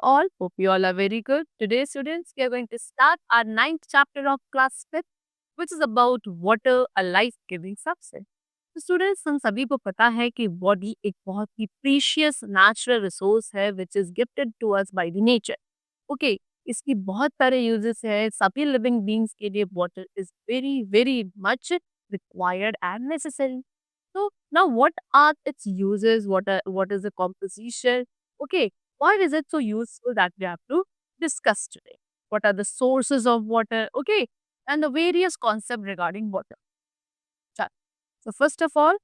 all. Hope you all are very good. Today, students, we are going to start our ninth chapter of class 5th, which is about water, a life-giving substance. तो students हम सभी को पता है कि body एक बहुत ही precious natural resource है which is gifted to us by the nature. Okay, इसकी बहुत सारे यूजेस है. सभी लिविंग बींग्स के लिए water is very very much required and necessary. So now what are its uses? What is the composition? Okay, why is it so useful that we have to discuss today? What are the sources of water? Okay, and the various concepts regarding water. Chalo. So first of all,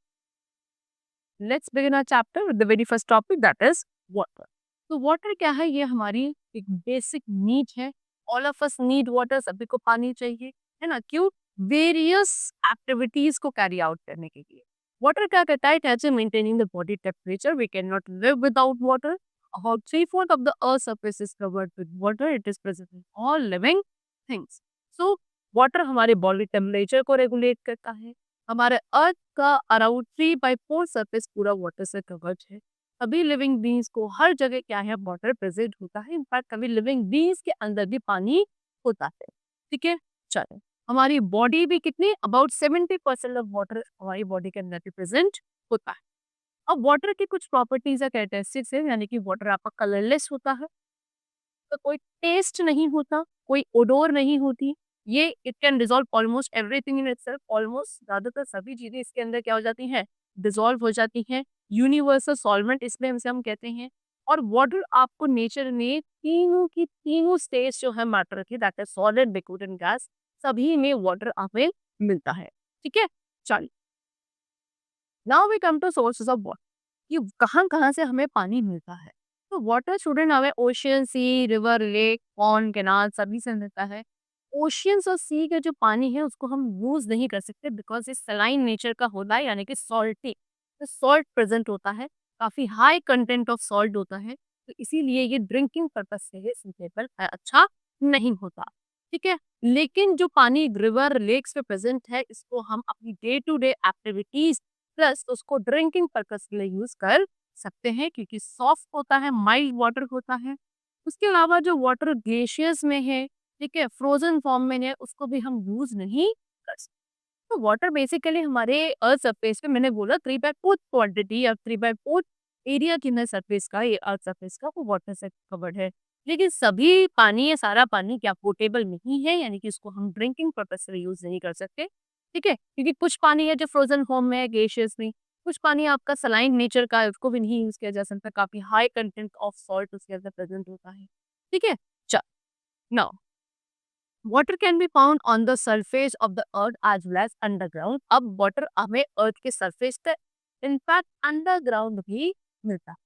let's begin our chapter with the very first topic, that is water. तो water क्या है? ये हमारी एक basic need है. All of us need water. सभी को पानी चाहिए, है ना? क्यों? वेरियस एक्टिविटीज को कैरी आउट करने के लिए. वाटर क्या करता है? It helps in maintaining the body temperature. We can not live without water. About 3/4 of the earth surface is covered with water. It is present in all living things. So water हमारे body temperature को regulate करता है. हमारे अर्थ का around 3/4 surface पूरा water से covered है. सभी लिविंग बींग्स को हर जगह क्या है? वाटर प्रेजेंट होता है. इनफैक्ट कभी लिविंग बींग्स के अंदर भी पानी होता है. ठीक है, चलो. हमारी बॉडी भी कितनी? अबाउट 70% ऑफ वाटर हमारी बॉडी के अंदर भी प्रेजेंट होता है. अब वाटर की कुछ प्रॉपर्टीज या कैरेक्टरिस्टिक्स है, यानी कि वाटर आपका कलरलेस होता है, तो कोई टेस्ट नहीं होता, कोई ओडोर नहीं होती. ये it can dissolve almost everything in itself. Almost ज्यादातर सभी चीजें इसके अंदर क्या हो जाती हैं? डिसॉल्व हो जाती हैं. यूनिवर्सल सॉल्वेंट इसमें हम कहते हैं. और वाटर आपको नेचर ने तीनों की तीनों स्टेज जो है मैटर की, that is solid, liquid and gas, सभी में वाटर हमें मिलता है. ठीक है, चलिए. Now we come to sources of water. ये कहाँ कहाँ से हमें पानी मिलता है? तो वाटर स्टूडेंट हमें ocean, sea, river, lake, pond, canal सभी से मिलता है. ओशियंस और सी का जो पानी है उसको हम यूज नहीं कर सकते बिकॉज ये सलाइन नेचर का होता है, यानी कि सॉल्टी. तो सॉल्ट प्रेजेंट होता है, काफी हाई कंटेंट ऑफ सॉल्ट होता है, तो इसीलिए ये ड्रिंकिंग पर्पज से सूटेबल अच्छा नहीं होता. ठीक है, लेकिन जो पानी रिवर, लेक्स पे प्रेजेंट है, इसको हम अपनी day to day activities plus उसको ड्रिंकिंग पर्पज के लिए यूज कर सकते हैं, क्योंकि सॉफ्ट होता है, माइल्ड वाटर होता है. उसके अलावा जो वाटर ग्लेशियर्स में है, ठीक है, फ्रोजन फॉर्म में है, उसको भी हम यूज नहीं कर सकते. तो वाटर बेसिकली हमारे अर्थ सरफेस पे, मैंने बोला 3/4 क्वांटिटी या 3/4 एरिया की सरफेस का, ये अर्थ सरफेस का वो वाटर से कवर्ड है. लेकिन सभी पानी, ये सारा पानी क्या पोर्टेबल नहीं है, यानी कि इसको हम ड्रिंकिंग पर्पज से यूज नहीं कर सकते. ठीक है, क्योंकि कुछ पानी है जो फ्रोजन फॉर्म में है, ग्लेशियर्स में. कुछ पानी आपका सलाइन नेचर का है, उसको भी नहीं यूज किया जा सकता. काफी हाई कंटेंट ऑफ सॉल्ट उसके अंदर प्रेजेंट होता है. ठीक है, चल. Now water can be found on the surface of the earth as well as underground. अब वाटर हमें अर्थ के सरफेस पे, इनफैक्ट अंडरग्राउंड भी मिलता है.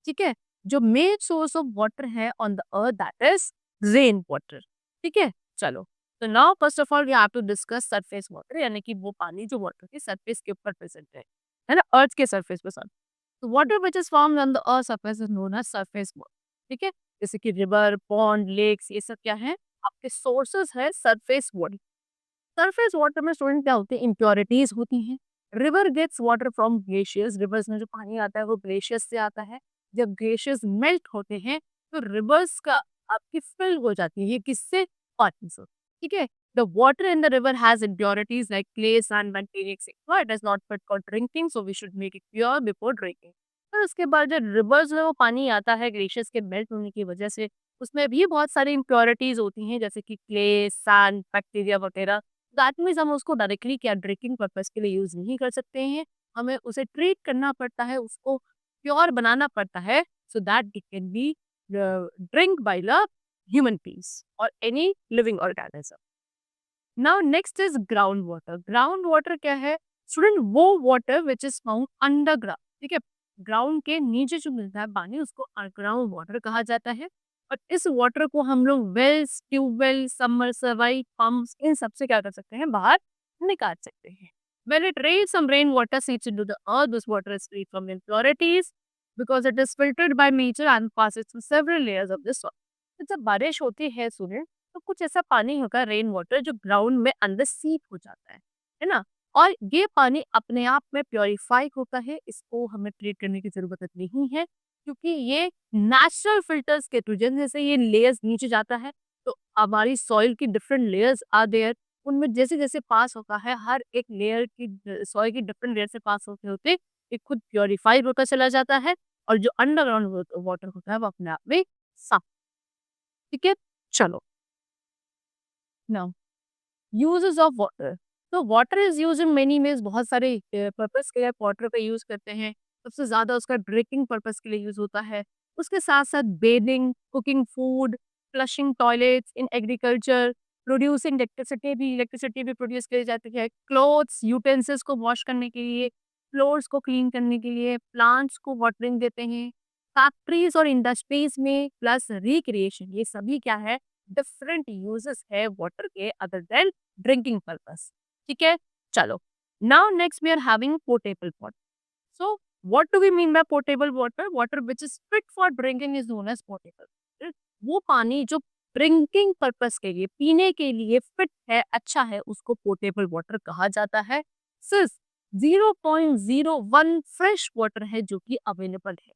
ठीक है, जो मेन सोर्स ऑफ वाटर है on the earth, that is rain water. ठीक है, चलो. तो now first of all we have to discuss surface water, यानी कि वो पानी जो वाटर के सरफेस के ऊपर प्रेजेंट है ना, अर्थ के सरफेस पे. सॉरी, तो water which is formed on the earth surface is known as surface water. ठीक है, जैसे कि रिवर, पॉन्ड, लेक्स, ये सब क्या है? आपके सोर्सेस है सरफेस वाटर. सरफेस वाटर में स्टूडेंट क्या होते हैं? इम्प्योरिटीज होती हैं. River gets water from glaciers. Rivers में जो पानी आता है वो ग्लेशियर्स से आता है. जब ग्लेशियर्स मेल्ट होते हैं तो रिवर्स का आपकी फिल हो जाती है. ये किससे? पानी से. ठीक है, the water in the river has impurities like clay, sand, bacteria etcetera. It is not fit for drinking, so we should make it pure before drinking. फिर उसके बाद जो रिवर्स में वो पानी आता है ग्लेशियर्स के मेल्ट होने की वजह से, उसमें भी बहुत सारी इम्प्योरिटीज होती हैं, जैसे कि क्ले, सैंड, बैक्टीरिया वगैरह. दैट मीन्स हम उसको डायरेक्टली क्या ड्रिंकिंग पर्पज के लिए यूज नहीं कर सकते हैं. हमें उसे ट्रीट करना पड़ता है, उसको प्योर बनाना पड़ता है, so that it can be drink by the human beings और any living organism. Now next is ground water. Ground water क्या है स्टूडेंट? वो water which is found underground. ठीक है, ग्राउंड के नीचे जो मिलता है पानी, उसको अंडरग्राउंड वाटर कहा जाता है. और इस वाटर को हम लोग वेल्स, ट्यूबवेल, सबमर्सिबल पंप्स, इन सबसे क्या कर सकते हैं? बाहर निकाल सकते हैं. When it rains, some rainwater seeps into the earth. This water is free from impurities because it is filtered by nature and passes through several layers of the soil. तो जब बारिश होती है स्टूडेंट, तो कुछ ऐसा पानी होगा रेन वाटर जो ग्राउंड में अंदर सीप हो जाता है ना. और ये पानी अपने आप में प्योरीफाई होता है, इसको हमें ट्रीट करने की जरूरत नहीं है. क्योंकि ये नेचुरल फिल्टर्स के थ्रू जैसे ये लेयर्स नीचे जाता है, तो हमारी सॉइल की डिफरेंट लेयर्स आर देयर, उनमें जैसे-जैसे पास होता है, हर एक लेयर की सॉइल की डिफरेंट लेयर से पास होते-होते ये खुद प्यूरिफाइड होता चला जाता है और जो अंडरग्राउंड वाटर होता है वो अपने आप में साफ, ठीक है? चलो, नाउ यूजेस ऑफ वाटर। तो water is use in many ways, बहुत सारे पर्पस के लिए वाटर का यूज करते हैं। सबसे ज्यादा उसका ड्रिंकिंग पर्पस के लिए यूज होता है। उसके साथ साथ bathing, cooking food, flushing toilets, in agriculture, producing electricity भी प्रोड्यूस की जाती है। क्लोथ्स यूटेंसिल्स को वॉश करने के लिए, फ्लोर्स को क्लीन करने के लिए, प्लांट्स को वाटरिंग देते हैं। फैक्ट्रीज और इंडस्ट्रीज में प्लस रिक्रिएशन, ये सभी क्या है, डिफरेंट यूजेस है वाटर के अदर देन ड्रिंकिंग पर्पस, ठीक है? चलो, now next we are having portable water. So what do we mean by portable water? Water which is fit for drinking is known as portable. वो पानी जो drinking purpose के लिए, पीने के लिए फिट है, अच्छा है, उसको पोर्टेबल वाटर कहा जाता है। सिर्फ 0.01 फ्रेश वाटर है जो कि अवेलेबल है।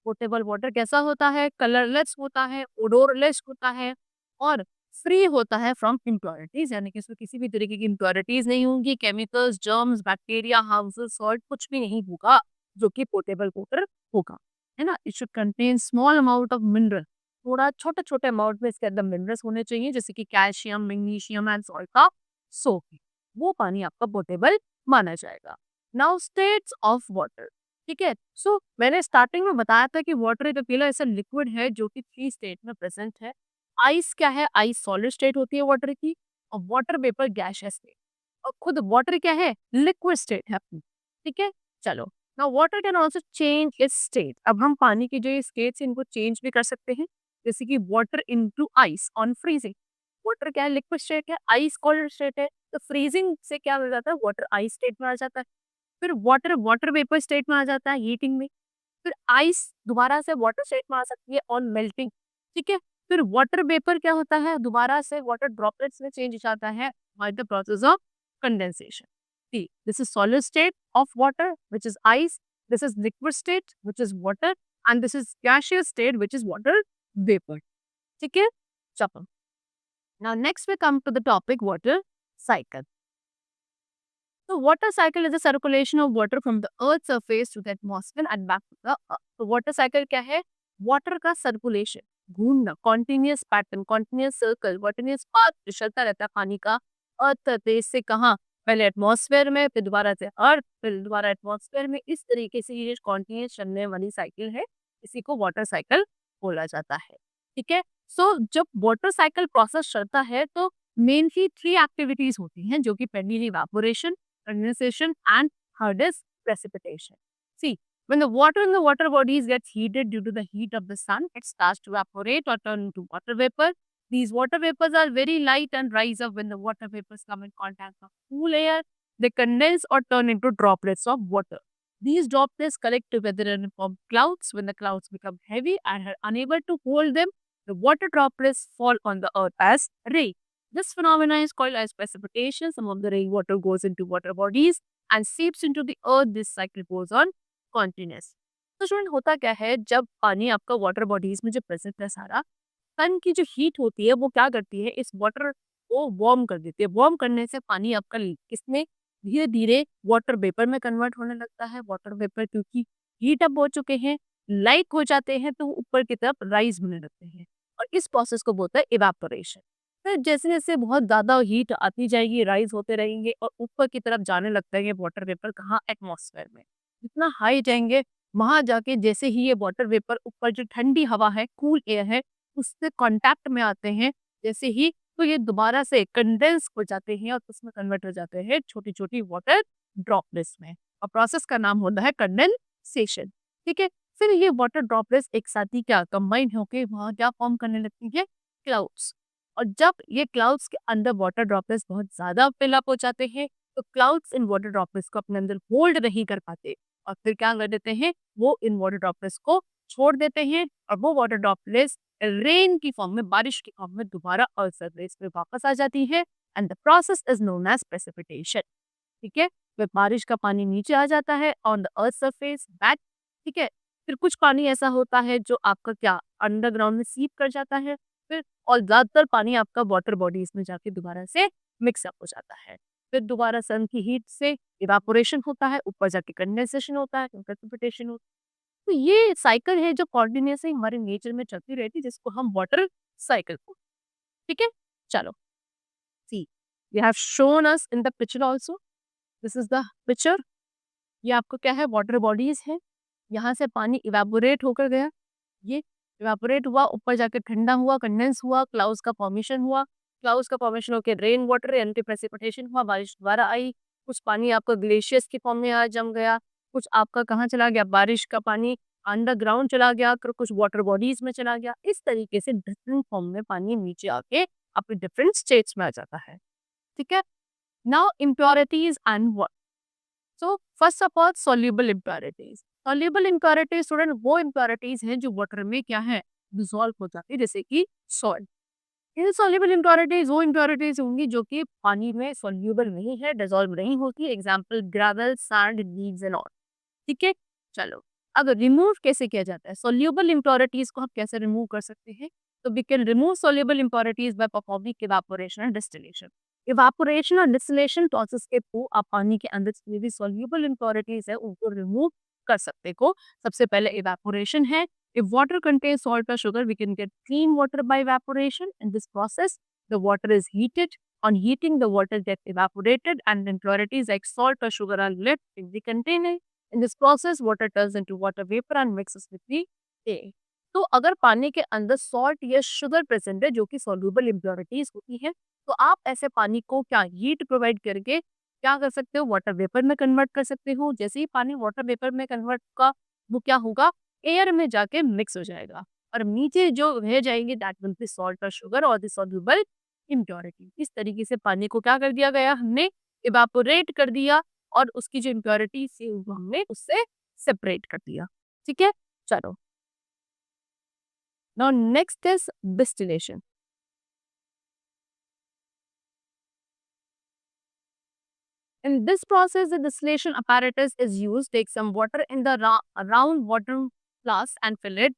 पोर्टेबल वाटर कैसा होता है? कलरलेस होता है, ओडोरलेस होता है और फ्री होता है फ्रॉम इम्प्योरिटीज, यानी कि इसमें किसी भी तरीके की इम्प्योरिटीज नहीं होंगी, chemicals, germs, bacteria, harmful salt कुछ भी नहीं होगा जो कि पोर्टेबल वाटर होगा, है ना? It should contain small amount of mineral, थोड़ा छोटे छोटे अमाउंट में इसके अंदर मिनरल्स होने चाहिए, जैसे कि कैल्शियम, मैग्नीशियम एंड सॉल्ट का सोप, वो पानी आपका पोर्टेबल माना जाएगा। नाउ स्टेट्स ऑफ वाटर, ठीक है? सो मैंने स्टार्टिंग में बताया था कि वाटर एक अकेला ऐसा लिक्विड है जो कि 3 स्टेट में प्रेजेंट है। आइस क्या है? आइस सॉलिड स्टेट होती है वाटर की और वाटर वेपर गैसियस स्टेट, और खुद वाटर क्या है? लिक्विड स्टेट है अपनी, ठीक है? चलो, now water can also change it's state. अब हम पानी की जो ये स्टेट्स हैं इनको चेंज भी कर सकते हैं, जैसे कि water into ice on freezing. Water क्या है? लिक्विड स्टेट है, आइस कोल्ड स्टेट है, तो फ्रीजिंग से क्या हो जाता है? वाटर आइस स्टेट में आ जाता है। फिर वाटर वाटर वेपर स्टेट में आ जाता है हीटिंग में। फिर आइस दोबारा से वाटर स्टेट में आ सकती है ऑन मेल्टिंग, ठीक है? फिर वाटर वेपर क्या होता है? दोबारा से वाटर ड्रॉपलेट्स में चेंज हो जाता है by the process of condensation. See, this is solid state of water, which is ice. This is liquid state, which is water, and this is gaseous state, which is water vapor. ठीक है? चलो. Now next we come to the topic water cycle. So water cycle is the circulation of water from the earth's surface to the atmosphere and back to the earth. तो water cycle क्या है? Water का circulation, घूमना, continuous pattern, continuous circle, continuous path जो चलता रहता है पानी का अर्थ सरफेस से कहाँ, पहले एटमॉस्फेयर में, फिर दोबारा से अर्थ, फिर दोबारा एटमॉस्फेयर में, इस तरीके से ये कॉन्टिन्यूअस चलने वाली साइकिल है, इसी को वाटर साइकिल बोला जाता है, ठीक है? सो जब वाटर साइकिल प्रोसेस चलता है तो मेनली 3 एक्टिविटीज होती हैं, जो कि पहली evaporation, condensation and third is precipitation. See, when the water in the water bodies gets heated due to the heat of the sun, it starts to evaporate or turn into water vapor. These water vapors are very light and rise up when the water vapors come in contact with cool air. They condense or turn into droplets of water. These droplets collect together and form clouds. When the clouds become heavy and are unable to hold them, the water droplets fall on the earth as rain. This phenomenon is called as precipitation. Some of the rainwater goes into water bodies and seeps into the earth. This cycle goes on continuous. तो student होता क्या है, जब पानी आपका water bodies में जो present है सारा, सन की जो हीट होती है वो क्या करती है, इस वाटर को वार्म कर देती है। वार्म करने से पानी आपका किसमें धीरे धीरे वाटर वेपर में कन्वर्ट होने लगता है। वाटर वेपर क्योंकि हीट अप हो चुके हैं, लाइक हो जाते हैं, तो वो ऊपर की तरफ राइज होने लगते हैं और इस प्रोसेस को बोलते हैं इवेपोरेशन। फिर जैसे-जैसे बहुत ज़्यादा हीट आती जाएगी, राइज़ होते रहेंगे और ऊपर की तरफ जाने लगता है ये वाटर वेपर, कहाँ? एटमॉस्फेयर में। जितना हाई जाएँगे, वहाँ जाके जैसे ही ये वाटर वेपर ऊपर जो ठंडी हवा है, कूल एयर है, उससे कॉन्टैक्ट में आते हैं जैसे ही, तो ये दोबारा से कंडेंस हो जाते हैं और उसमें कन्वर्ट हो जाते हैं छोटी-छोटी वाटर ड्रॉपलेट्स में, और प्रोसेस का नाम होता है कंडेंसेशन, ठीक है? फिर ये वाटर ड्रॉपलेट्स एक साथ ही क्या कंबाइन होके वहाँ क्या फॉर्म करने लगती है? क्लाउड्स। और जब ये क्लाउड्स के अंदर वाटर ड्रॉपलेट्स बहुत ज़्यादा फिल अप हो जाते हैं, तो क्लाउड्स इन वाटर ड्रॉपलेट्स को अपने अंदर होल्ड नहीं कर पाते और फिर क्या कर देते हैं, वो इन वाटर ड्रॉपलेट्स को छोड़ देते हैं और वो वाटर ड्रॉपलेट्स रेन की फॉर्म में, बारिश की फॉर्म में दोबारा अर्थ सरफेस पे वापस आ जाती है and the process is known as precipitation, ठीक है? फिर बारिश का पानी नीचे आ जाता है on the earth surface back, ठीक है? फिर कुछ पानी ऐसा होता है जो आपका क्या अंडरग्राउंड में सीप कर जाता है, फिर और ज़्यादातर पानी आपका वाटर बॉडीज़ में जाके दोबारा से मिक्स अप हो जाता है। फिर दोबारा सन की हीट से इवापोरेशन होता है, ऊपर जाके कंडेंसेशन होता है, प्रेसिपिटेशन होता है। तो ये साइकिल है जो कंटिन्यूअसली हमारे नेचर में चलती रहती है, जिसको हम वाटर साइकिल बोलते हैं। ठीक है? चलो, see they have shown us in the picture also. This is the picture. ये आपको क्या है, वाटर बॉडीज है। यहाँ से पानी इवेपोरेट होकर गया, ये इवेपोरेट हुआ, ऊपर जाके ठंडा हुआ, कंडेंस हुआ, क्लाउड्स का फॉर्मेशन हुआ, क्लाउड्स का फॉर्मेशन होकर रेन वाटर यानी कि प्रेसिपिटेशन हुआ, बारिश दोबारा आई, कुछ पानी आपका ग्लेशियर्स के फॉर्म में आ जम गया, कुछ आपका कहाँ चला गया, बारिश का पानी अंडरग्राउंड चला गया, कुछ वाटर बॉडीज में चला गया। इस तरीके से डिफरेंट फॉर्म में पानी नीचे आके अपने डिफरेंट स्टेट्स में आ जाता है। ठीक है? Now impurities and water. So first of all soluble impurities. Soluble impurities student वो इम्प्योरिटीज हैं जो वाटर में क्या है, डिसॉल्व हो जाती है, जैसे कि सॉल्ट। इनसॉल्युबल इम्प्योरिटीज वो इम्प्योरिटीज होंगी जो कि पानी में सॉल्युबल नहीं है, डिसॉल्व नहीं होती। Example gravel, sand, leaves and all. ठीक है? चलो, अब रिमूव कैसे किया जाता है, सॉल्युबल इम्प्योरिटीज को हम कैसे रिमूव कर सकते हैं? तो we can remove soluble impurities by performing evaporation and distillation. Evaporation और डिस्टिलेशन प्रोसेस के थ्रू आप पानी के अंदर जितनी भी सॉल्युबल इम्प्योरिटीज है उनको रिमूव कर सकते हो। सबसे पहले इवापोरेशन है। If water contains salt or sugar, we can get clean water by evaporation. In this process, the water is heated. On heating, the water gets evaporated and impurities like salt or sugar are left in the container. In this process, water turns into water vapor and mixes with the air. तो अगर पानी के अंदर salt या sugar present है जो कि soluble impurities होती है, तो आप ऐसे पानी को क्या हीट प्रोवाइड करके क्या कर सकते हो, वाटर वेपर में कन्वर्ट कर सकते हो। जैसे ही पानी वाटर वेपर में कन्वर्ट का वो क्या होगा, एयर में जाके मिक्स हो जाएगा और नीचे जो रह जाएंगे दैट विल बी सॉल्ट और शुगर और द सॉल्युबल इम्प्योरिटी। इस तरीके से पानी को क्या कर दिया गया, हमने इवापोरेट कर दिया और उसकी जो इम्प्योरिटी थी वो हमने उससे सेपरेट कर दिया। ठीक है? चलो, now next is distillation. In this process, the distillation apparatus is used. Take some water in the round water flask and fill it.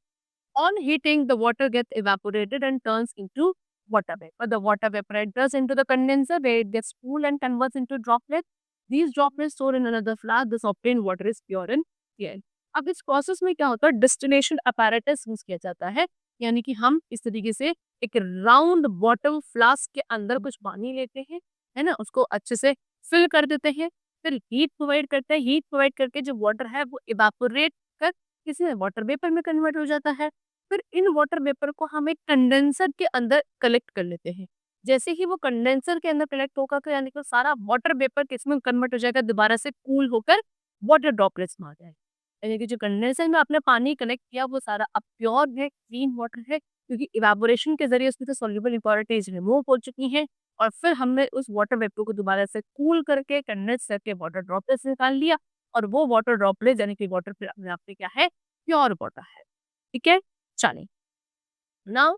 On heating, the water gets evaporated and turns into water vapor. The water vapor enters into the condenser where it gets cooled and converts into droplets. These droplets stored in another flask. This obtained water is pure and clear. अब इस process में क्या होता है, distillation apparatus use किया जाता है। यानी कि हम इस तरीके से एक राउंड बॉटम फ्लास्क के अंदर कुछ पानी लेते हैं, है ना, उसको अच्छे से फिल कर देते हैं, फिर हीट प्रोवाइड करते हैं। हीट प्रोवाइड करके जो वाटर है वो इवापोरेट कर किसी वाटर वेपर में कन्वर्ट हो जाता है। फिर इन वाटर वेपर को हम एक कंडेंसर के अंदर कलेक्ट कर लेते हैं। जैसे ही वो कंडेंसर के अंदर कलेक्ट होगा तो यानी कि सारा वाटर वेपर किसमें कन्वर्ट हो जाएगा, दोबारा से कूल होकर वाटर ड्रॉपलेट्स में आ जाएगा। यानी कि जो कंडेंसर में आपने पानी कलेक्ट किया वो सारा अब प्योर है, क्लीन वाटर है, क्योंकि इवापोरेशन के जरिए उसमें से सॉल्युबल इम्प्योरिटीज रिमूव हो चुकी हैं और फिर हमने उस वाटर वेपर को दोबारा से कूल करके कंडेंस करके वाटर ड्रॉपलेट्स निकाल लिया और वो वाटर ड्रॉपलेट्स यानी कि वाटर फिर अपने आप में क्या है, प्योर वाटर है। ठीक है? चलिए, now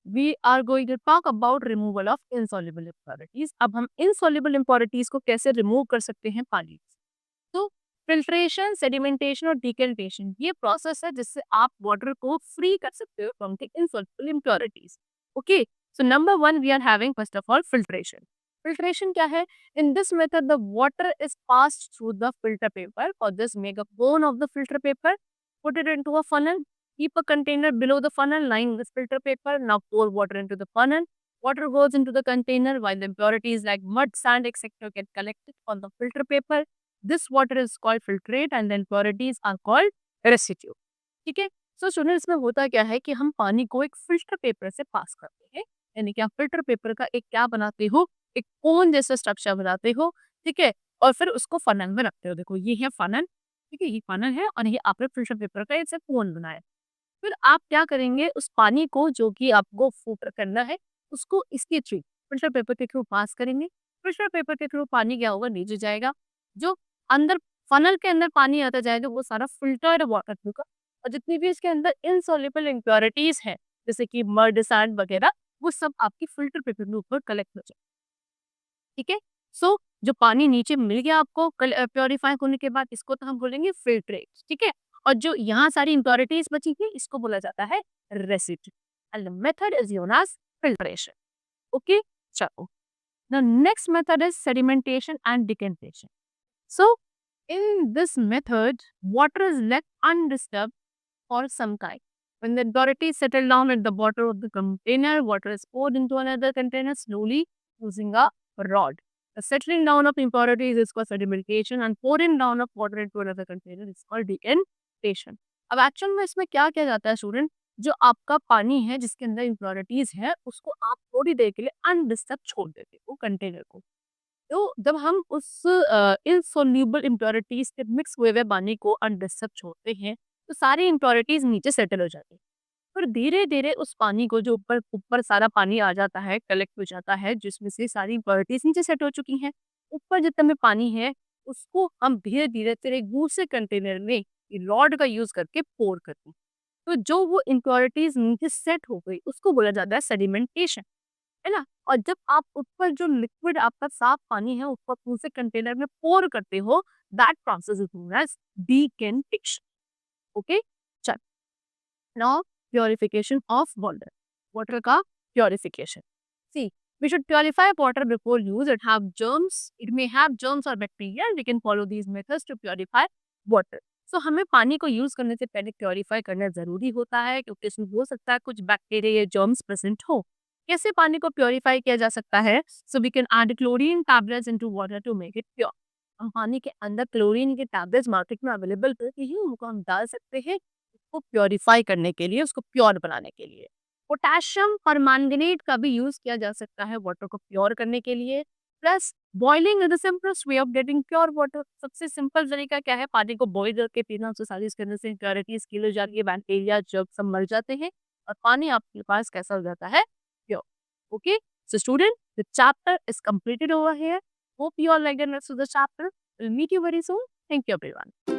we are going to talk about removal of insoluble impurities. अब हम इनसॉल्युबल इम्प्योरिटीज को कैसे रिमूव कर सकते हैं पानी से। तो फिल्ट्रेशन, सेडिमेंटेशन और डिकेल्टेशन ये प्रोसेस है जिससे आप वाटर को फ्री कर सकते हो from the insoluble impurities. Okay, so number one we are having first of all filtration. Filtration क्या है? In this method the water is passed through the filter paper. For this make a cone of the filter paper, put it into a funnel, keep a container below the funnel lined with filter paper. Now pour water into the funnel. Water goes into the container while the impurities like mud, sand, etc. get collected on the filter paper. This water is called filtrate and the impurities are called residue. ठीक है? So student, इसमें होता क्या है कि हम पानी को एक फिल्टर पेपर से पास करते हैं। यानी कि आप फिल्टर पेपर का एक क्या बनाते हो, एक कोन जैसा स्ट्रक्चर बनाते हो। ठीक है? और फिर उसको फनल में रखते हो। देखो ये है फनल, ठीक है, ये फनल है और ये आपने फिल्टर पेपर का ऐसे कोन बनाया। फिर आप क्या करेंगे, उस पानी को जो कि आपको फिल्टर करना है उसको इसके थ्रू फिल्टर पेपर के थ्रू पास करेंगे। फिल्टर पेपर के थ्रू पानी क्या होगा, नीचे जाएगा। जो अंदर फनल के अंदर पानी आता जाएगा वो सारा फिल्टर्ड वाटर होगा और जितनी भी इसके अंदर इनसॉल्युबल इम्प्योरिटीज है जैसे कि मर्ड, सैंड वगैरह, वो सब आपकी फिल्टर पेपर के ऊपर कलेक्ट हो जाए। ठीक है? सो जो पानी नीचे मिल गया आपको प्योरीफाई होने के बाद, इसको तो हम बोलेंगे फिल्ट्रेट। ठीक है? और जो यहाँ सारी इम्प्योरिटीज बची थी इसको बोला जाता है residue and the method is known as filtration. Okay, चलो the next method is sedimentation and decantation. So in this method water is left undisturbed for some time. When the impurities settle down at the bottom of the container, water is poured into another container slowly using a rod. The settling down of impurities is called sedimentation and pouring down of water into another container is called decantation. अब actual में इसमें क्या किया जाता है student, जो आपका पानी है जिसके अंदर इम्प्योरिटीज है उसको आप थोड़ी देर के लिए अनडिस्टर्ब छोड़ देते हो कंटेनर को। तो जब हम उस इनसोल्यूबल इम्प्योरिटीज के मिक्स हुए हुए पानी को अनडिस्टर्ब छोड़ते हैं तो सारी इम्प्योरिटीज नीचे सेटल हो जाती है। फिर धीरे धीरे उस पानी को जो ऊपर ऊपर सारा पानी आ जाता है, कलेक्ट हो जाता है, जिसमें से सारी इम्प्योरिटीज नीचे सेट हो चुकी हैं। ऊपर जितना में पानी है उसको हम धीरे धीरे फिर एक दूसरे कंटेनर में रॉड का यूज करके पोर करते हैं। तो जो वो इम्प्योरिटीज नीचे सेट हो गई उसको बोला जाता है सेडिमेंटेशन, है ना। और जब आप ऊपर जो लिक्विड आपका साफ पानी है ऊपर दूसरे कंटेनर में पोर करते हो, that process is known as decantation. Okay, चल now purification of water, water का purification. See, we should purify water before use. It may have germs or bacteria. We can follow these methods to purify water. So हमें पानी को use करने से पहले purify करना जरूरी होता है क्योंकि इसमें हो सकता है कुछ बैक्टीरिया या जर्म्स प्रेजेंट हो। कैसे पानी को प्योरीफाई किया जा सकता है? So we can add chlorine tablets into water to make it pure. हम पानी के अंदर क्लोरीन के टैबलेट्स मार्केट में अवेलेबल होती है, उनको हम डाल सकते हैं उसको प्योरीफाई करने के लिए, उसको प्योर बनाने के लिए। पोटेशियम और मैंगनीज का भी यूज किया जा सकता है वाटर को प्योर करने के लिए। Plus boiling is the simplest way of getting pure water. सबसे सिंपल तरीका क्या है? पानी को बॉइल करके पीना, उससे सारी इसके अंदर से इम्प्योरिटीज किल हो जाती है, बैक्टीरिया जर्म सब मर जाते हैं और पानी आपके पास कैसा हो जाता है? Pure. Okay, so student, the chapter is completed over here. Hope you all like the rest of the chapter. We'll meet you very soon. Thank you everyone.